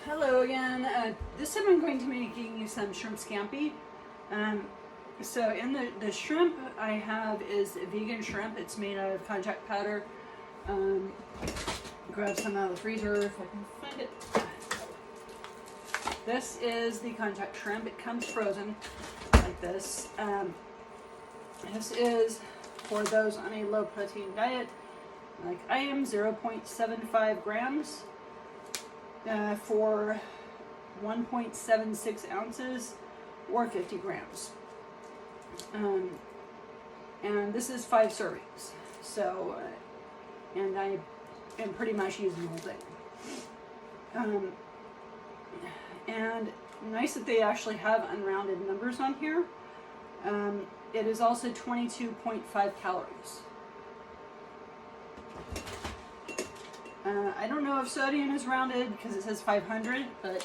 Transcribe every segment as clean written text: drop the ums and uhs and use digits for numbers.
Hello again. This time I'm going to be making you some shrimp scampi. So in the shrimp I have is vegan shrimp. It's made out of konjac powder. Grab some out of the freezer if I can find it. This is the konjac shrimp. It comes frozen like this. This is for those on a low protein diet, like I am, 0.75 grams. For 1.76 ounces or 50 grams. And this is 5 servings. So, and I am pretty much using the whole thing. And nice that they actually have unrounded numbers on here. It is also 22.5 calories. I don't know if sodium is rounded because it says 500, but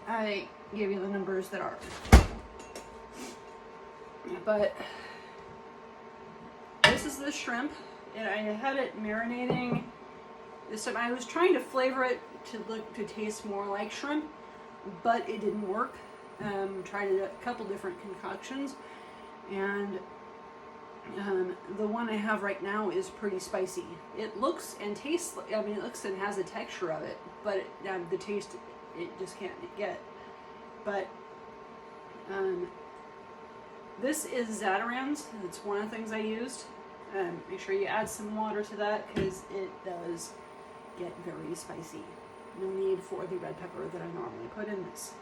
I gave you the numbers that are. But this is the shrimp, and I had it marinating. This time I was trying to flavor it to taste more like shrimp, but it didn't work. Tried a couple different concoctions, and the one I have right now is pretty spicy. It looks and tastes, I mean, it looks and has a texture of it, but the taste, it just can't get. But this is Zatarain's. It's one of the things I used. Make sure you add some water to that because it does get very spicy. No need for the red pepper that I normally put in this.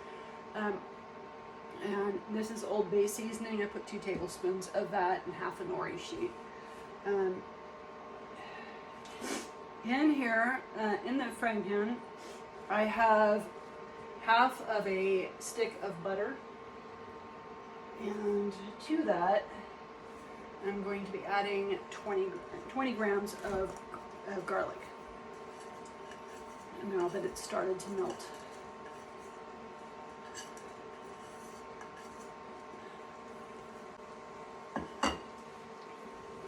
And this is Old Bay seasoning. I put 2 tablespoons of that and half a nori sheet. In here, in the frying pan, I have half of a stick of butter. And to that, I'm going to be adding 20 grams of garlic. Now that it's started to melt.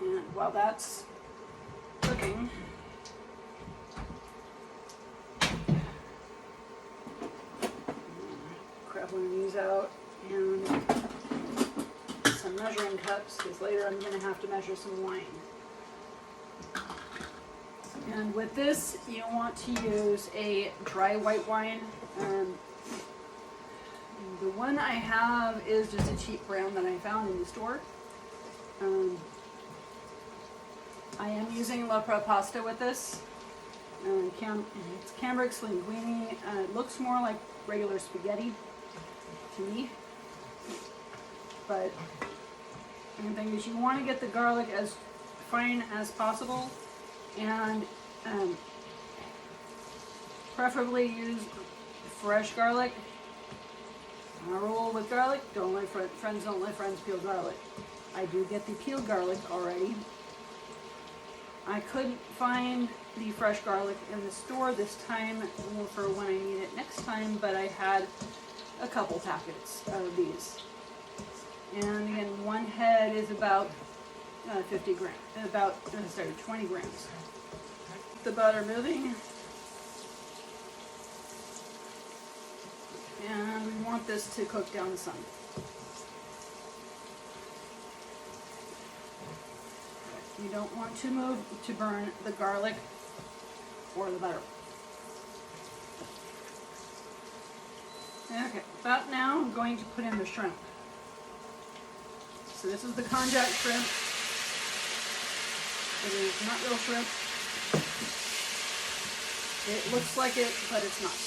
And while that's cooking, grab one of these out and some measuring cups, because later I'm going to have to measure some wine. And with this, you want to use a dry white wine. The one I have is just a cheap brand that I found in the store. I am using La Pasta with this. It's Cambric Linguine. It looks more like regular spaghetti to me. But the thing is, you want to get the garlic as fine as possible, and preferably use fresh garlic. My rule with garlic: don't let friends peel garlic. I do get the peeled garlic already. I couldn't find the fresh garlic in the store this time for when I need it next time, but I had a couple packets of these. And again, one head is about 20 grams. The butter moving. And we want this to cook down some. You don't want to burn the garlic or the butter. Okay, about now I'm going to put in the shrimp. So this is the konjac shrimp. It is not real shrimp. It looks like it, but it's not.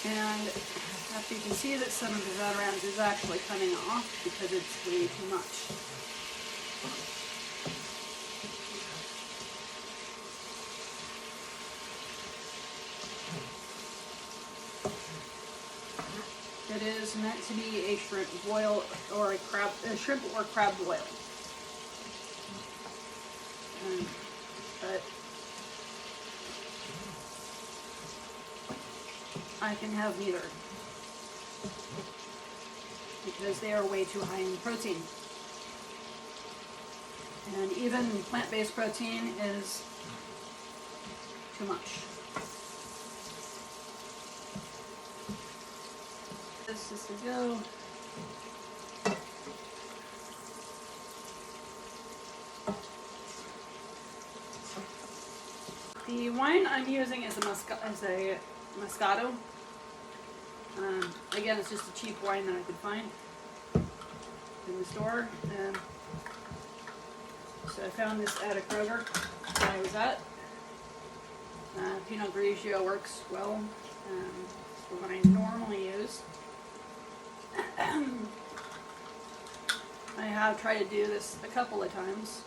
And after you can see that some of the Zatarain's is actually coming off because it's way too much. It is meant to be a shrimp boil or a shrimp or crab boil. But I can have neither because they are way too high in protein. And even plant-based protein is too much. This is to go. The wine I'm using is a Moscato. Again, it's just a cheap wine that I could find in the store. So I found this at a Kroger that I was at. Pinot Grigio works well. It's the one I normally use. I have tried to do this a couple of times.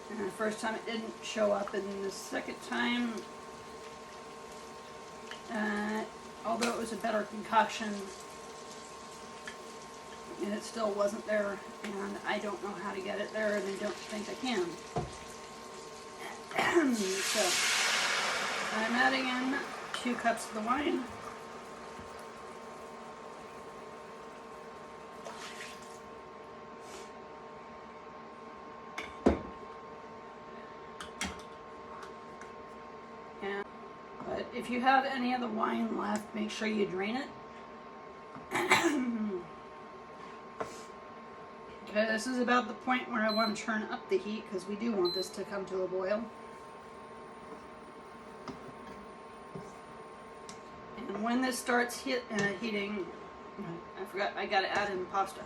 And the first time it didn't show up, and the second time, although it was a better concoction, and it still wasn't there, and I don't know how to get it there, and I don't think I can. So, I'm adding in 2 cups of the wine. But if you have any of the wine left, make sure you drain it. Okay, this is about the point where I want to turn up the heat because we do want this to come to a boil. And when this starts heating, I forgot I got to add in the pasta.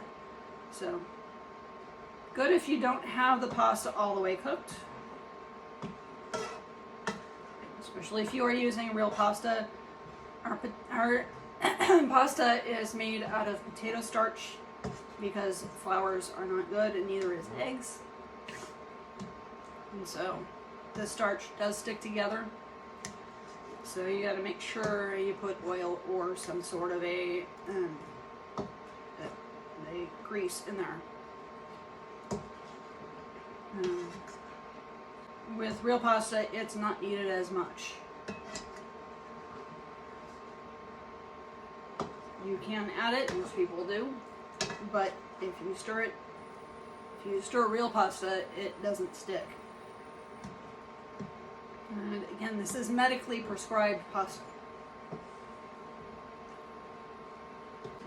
So, good if you don't have the pasta all the way cooked. Especially if you are using real pasta. Our pasta is made out of potato starch because flours are not good and neither is eggs. And so the starch does stick together. So you got to make sure you put oil or some sort of a grease in there. With real pasta, it's not needed as much. You can add it, most people do, but if you stir real pasta, it doesn't stick. And again, this is medically prescribed pasta.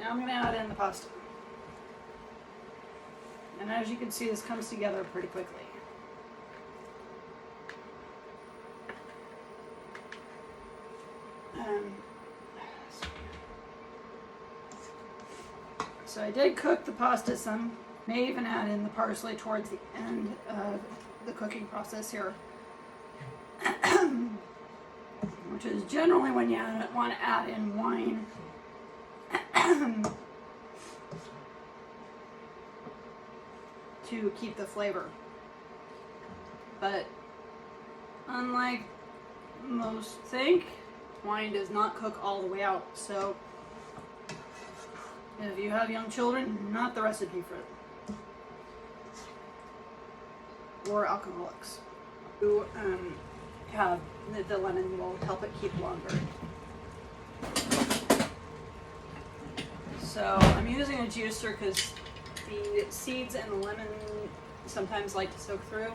Now I'm going to add in the pasta. And as you can see, this comes together pretty quickly. So I did cook the pasta some. May even add in the parsley towards the end of the cooking process here. Which is generally when you want to add in wine. To keep the flavor. But unlike most think, wine does not cook all the way out. So if you have young children, not the recipe for it. Or alcoholics who have the lemon will help it keep longer. So I'm using a juicer because the seeds and the lemon sometimes like to soak through.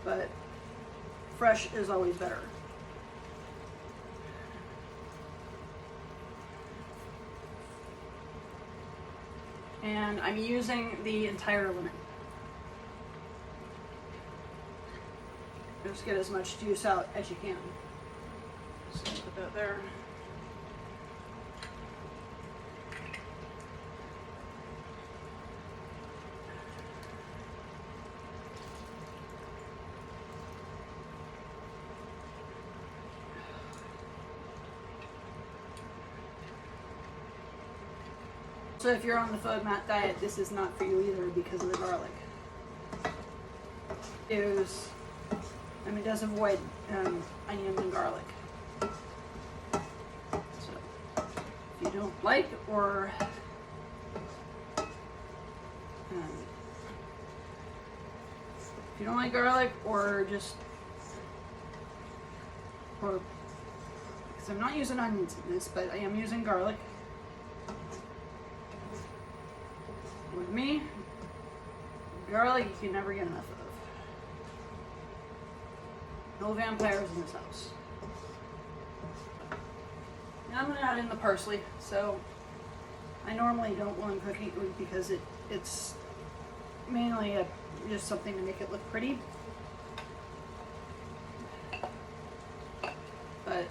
But fresh is always better. And I'm using the entire lemon. Just get as much juice out as you can. So put that there. So if you're on the FODMAP diet, this is not for you either because of the garlic. It does avoid onions and garlic. So if you don't like or if you don't like garlic or because I'm not using onions in this, but I am using garlic. With me, garlic you can never get enough of. No vampires in this house. Now I'm going to add in the parsley. So I normally don't want cooking because it's mainly just something to make it look pretty. But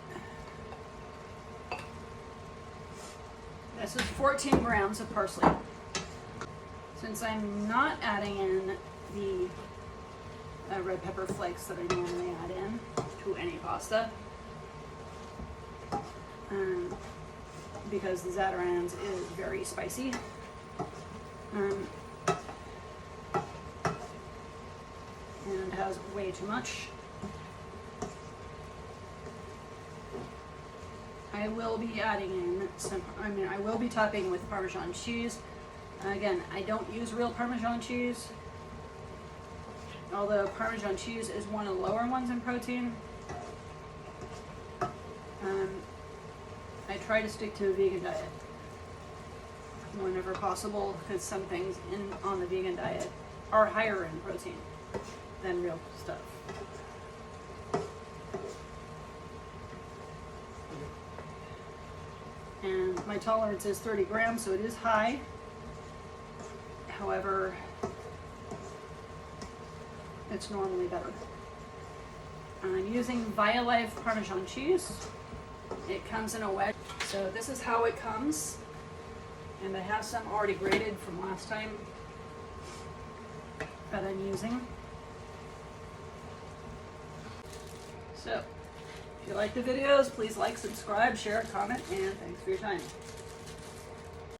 this is 14 grams of parsley. Since I'm not adding in the red pepper flakes that I normally add in to any pasta, because the Zatarain's is very spicy, and has way too much, I will be adding in I will be topping with Parmesan cheese. Again, I don't use real Parmesan cheese, although Parmesan cheese is one of the lower ones in protein. I try to stick to a vegan diet whenever possible, because some things on the vegan diet are higher in protein than real stuff. And my tolerance is 30 grams, so it is high. However, it's normally better. I'm using Violife Parmesan cheese. It comes in a wedge. So this is how it comes. And I have some already grated from last time that I'm using. So, if you like the videos, please like, subscribe, share, comment, and thanks for your time.